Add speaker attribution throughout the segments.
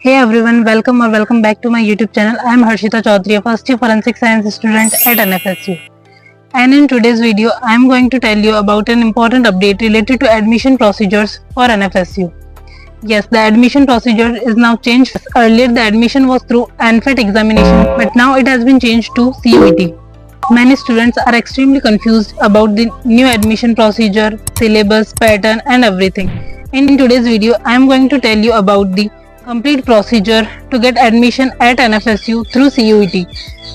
Speaker 1: Hey everyone, welcome back to my YouTube channel. I am Harshita Chaudhary, a first year forensic science student at NFSU. And in today's video, I am going to tell you about an important update related to admission procedures for NFSU. Yes, the admission procedure is now changed. Earlier the admission was through ANFET examination, but now it has been changed to CUET. Many students are extremely confused about the new admission procedure, syllabus, pattern and everything. In today's video, I am going to tell you about the complete procedure to get admission at NFSU through CUET.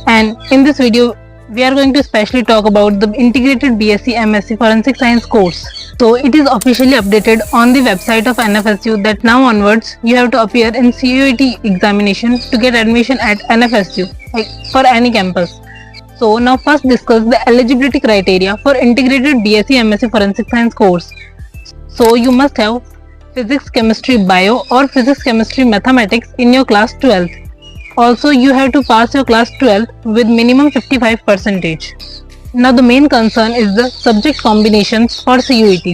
Speaker 1: And in this video, we are going to specially talk about the integrated BSc MSc Forensic Science course. So it is officially updated on the website of NFSU that now onwards you have to appear in CUET examination to get admission at NFSU for any campus. So now first discuss the eligibility criteria for integrated BSc MSc Forensic Science course. So you must have physics, chemistry, bio or physics, chemistry, mathematics in your class 12th. Also you have to pass your class 12th with minimum 55%. Now the main concern is the subject combinations for CUET.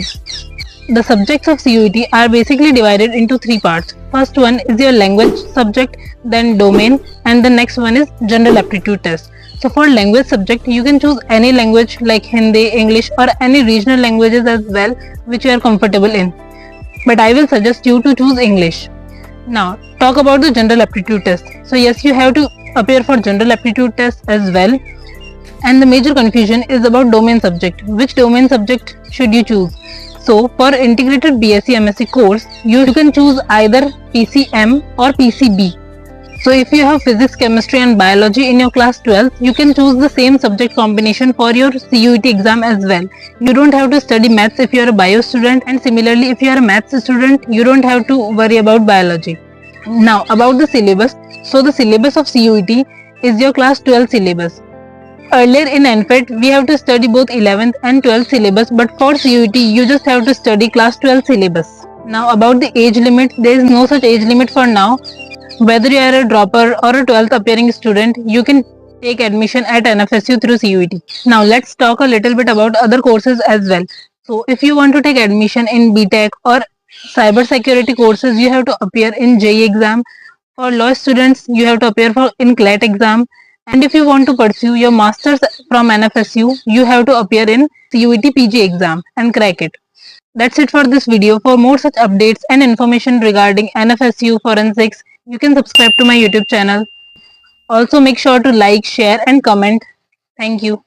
Speaker 1: The subjects of CUET are basically divided into three parts. First one is your language subject, then domain, and the next one is general aptitude test. So for language subject, you can choose any language like Hindi, English or any regional languages as well which you are comfortable in. But I will suggest you to choose English. Now talk about the general aptitude test. So yes, you have to appear for general aptitude test as well. And the major confusion is about domain subject. Which domain subject should you choose? So for integrated BSc MSc course, you can choose either PCM or PCB. So if you have physics, chemistry and biology in your class 12, you can choose the same subject combination for your CUET exam as well. You don't have to study maths if you are a bio student, and similarly if you are a maths student, you don't have to worry about biology. Now about the syllabus. So the syllabus of CUET is your class 12 syllabus. Earlier in ANFET, we have to study both 11th and 12th syllabus, but for CUET, you just have to study class 12 syllabus. Now about the age limit, there is no such age limit for now. Whether you are a dropper or a 12th appearing student, you can take admission at NFSU through CUET. Now let's talk a little bit about other courses as well. So if you want to take admission in BTech or cyber security courses, you have to appear in JEE exam. For law students, you have to appear in CLAT exam. And if you want to pursue your masters from NFSU, you have to appear in CUET PG exam and crack it. That's it for this video. For more such updates and information regarding NFSU forensics, you can subscribe to my YouTube channel. Also make sure to like, share and comment. Thank you. Bye.